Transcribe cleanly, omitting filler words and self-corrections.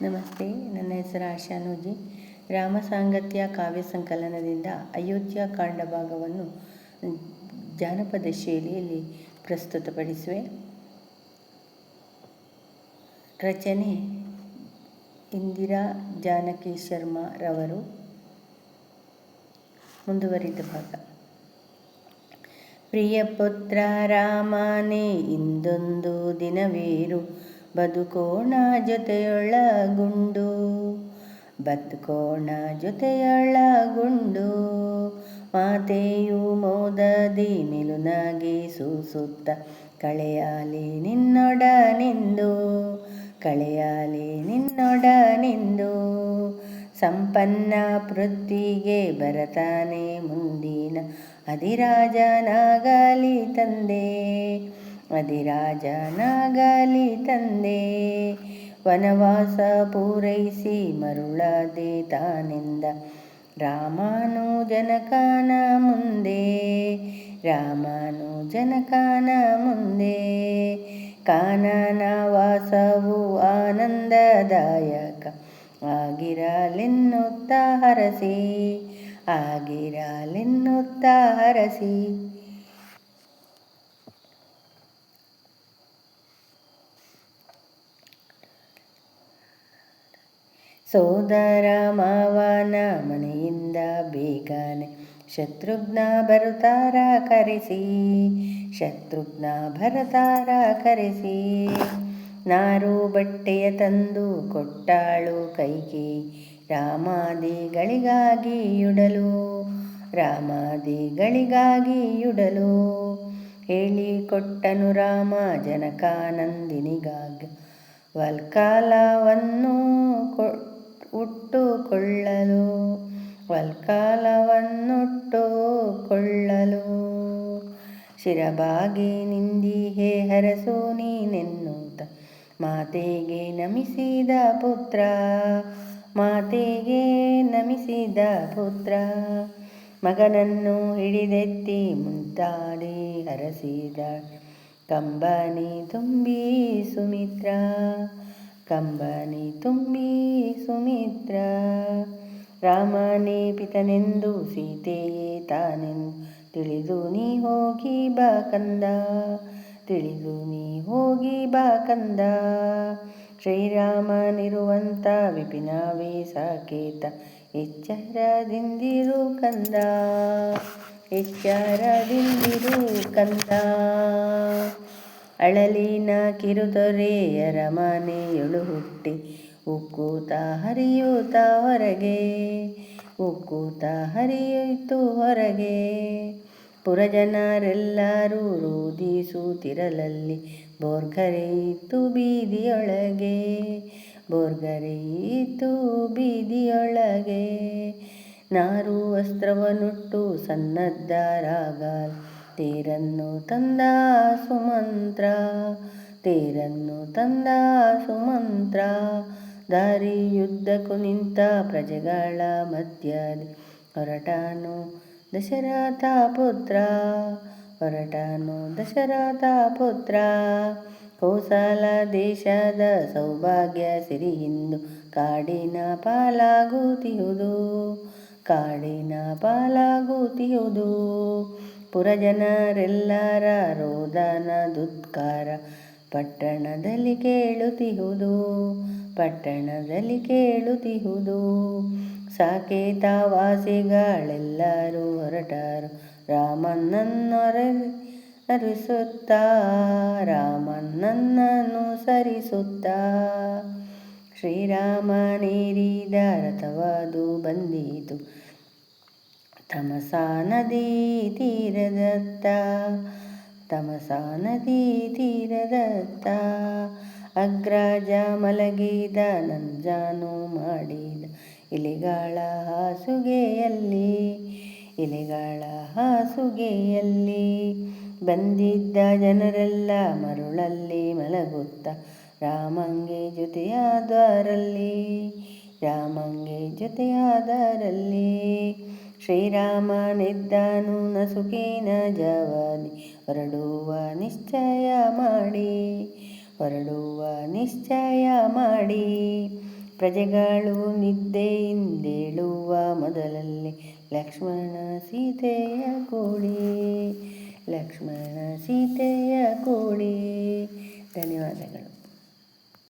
ನಮಸ್ತೆ. ನನ್ನ ಹೆಸರು ಆಶಾನೂಜಿ. ರಾಮಸಾಂಗತ್ಯ ಕಾವ್ಯ ಸಂಕಲನದಿಂದ ಅಯೋಧ್ಯ ಕಾಂಡ ಭಾಗವನ್ನು ಜಾನಪದ ಶೈಲಿಯಲ್ಲಿ ಪ್ರಸ್ತುತಪಡಿಸುವೆ. ರಚನೆ ಇಂದಿರಾ ಜಾನಕಿ ಶರ್ಮಾ ರವರು. ಮುಂದುವರಿದ ಭಾಗ. ಪ್ರಿಯ ಪುತ್ರ ರಾಮನೇ ಇಂದೊಂದು ದಿನವೇರು, ಬದುಕೋಣ ಜೊತೆಯೊಳಗುಂಡು ಮಾತೆಯು ಮೋದದಿ ಮೆಲುನಾಗಿ ಸೂಸುತ್ತ ಕಳೆಯಾಲಿ ನಿನ್ನೊಡನಿಂದು ಸಂಪನ್ನ ಪೃಥ್ವಿಗೆ ಬರತಾನೆ ಮುಂದಿನ ಅಧಿರಾಜನಾಗಲಿ ತಂದೆ. ವನವಾಸ ಪೂರೈಸಿ ಮರುಳದೆ ತಾನೆಂದ ರಾಮಾನುಜನಕನ ಮುಂದೆ ಕಾನನ ವಾಸವು ಆನಂದದಾಯಕ ಆಗಿರಲೆನ್ನುತ್ತ ಹರಸಿ ಸೋದರ ಮಾವನ ಮನೆಯಿಂದ ಬೇಗನೆ ಶತ್ರುಘ್ನ ಭರತಾರ ಕರೆಸಿ ನಾರು ಬಟ್ಟೆಯ ತಂದು ಕೊಟ್ಟಾಳು ಕೈಕೇಯಿ ರಾಮಾದಿಗಳಿಗಾಗಿಯುಡಲು ಹೇಳಿಕೊಟ್ಟನು ರಾಮ ಜನಕಾನಂದಿನಿಗಾಗ ವಲ್ಕಾಲವನ್ನು ಉಟ್ಟುಕೊಳ್ಳಲು ಶಿರಬಾಗಿ ನಿಂದಿಹೆ ಹರಸು ನೀನೆನ್ನುತ್ತ ಮಾತೆಗೆ ನಮಿಸಿದ ಪುತ್ರ ಮಗನನ್ನು ಹಿಡಿದೆತ್ತಿ ಮುದ್ದಾಡಿ ಹರಸಿದ ಕಂಬನಿ ತುಂಬಿ ಸುಮಿತ್ರ ರಾಮನೇ ಪಿತನೆಂದು ಸೀತೆಯೇ ತಾನೆಂದು ತಿಳಿದು ನೀ ಹೋಗಿ ಬಾ ಕಂದ ಶ್ರೀರಾಮನಿರುವಂತ ವಿಪಿನವೇ ಸಾಕೇತ ಎಚ್ಚರದಿಂದಿರು ಕಂದ ಅಳಲಿನ ಕಿರುದೊರೆಯ ಅರಮನೆಯೊಳು ಹುಟ್ಟಿ ಉಕ್ಕೂತ ಹರಿಯಿತು ಹೊರಗೆ ಪುರಜನರೆಲ್ಲರೂ ರೋದಿಸುತ್ತಿರಲಲ್ಲಿ ಬೋರ್ಗರೆಯಿತು ಬೀದಿಯೊಳಗೆ ನಾರು ವಸ್ತ್ರವನ್ನುಟ್ಟು ಸನ್ನದ್ಧರಾಗಲು ತೇರನ್ನು ತಂದ ಸುಮಂತ್ರ ದಾರಿಯುದ್ದಕ್ಕೂ ನಿಂತ ಪ್ರಜೆಗಳ ಮಧ್ಯದಲ್ಲಿ ಹೊರಟನು ದಶರಥ ಪುತ್ರ ಕೋಸಲ ದೇಶದ ಸೌಭಾಗ್ಯ ಸಿರಿಯಿಂದು ಕಾಡಿನ ಪಾಲಾಗುತ್ತಿಹುದು ಪುರಜನರೆಲ್ಲರ ರೋದನ ದುತ್ಕಾರ ಪಟ್ಟಣದಲ್ಲಿ ಕೇಳುತ್ತಿಹುದು ಸಾಕೇತವಾಸಿಗಳೆಲ್ಲರೂ ಹೊರಟರು ರಾಮನನ್ನು ಸರಿಸುತ್ತಾ ಶ್ರೀರಾಮನೇರಿದ ರಥವದು ಬಂದಿತು ತಮಸಾ ನದಿ ತೀರದತ್ತ ಅಗ್ರಜ ಮಲಗಿದ ನಂಜಾನು ಮಾಡಿದ ಇಲಿಗಳ ಹಾಸುಗೆಯಲ್ಲಿ ಬಂದಿದ್ದ ಜನರೆಲ್ಲ ಮರುಳಲ್ಲಿ ಮಲಗುತ್ತ ರಾಮಂಗೆ ಜೊತೆಯಾದರಲ್ಲಿ ಶ್ರೀರಾಮನಿದ್ದನು ನಸುಕಿನ ಜವನಿ ಹೊರಡುವ ನಿಶ್ಚಯ ಮಾಡಿ ಪ್ರಜೆಗಳು ನಿದ್ದೆಯಿಂದೇಳುವ ಮೊದಲಲ್ಲಿ ಲಕ್ಷ್ಮಣ ಸೀತೆಯ ಕೋಡಿ, ಲಕ್ಷ್ಮಣ ಸೀತೆಯ ಕೋಡಿ. ಧನ್ಯವಾದಗಳು.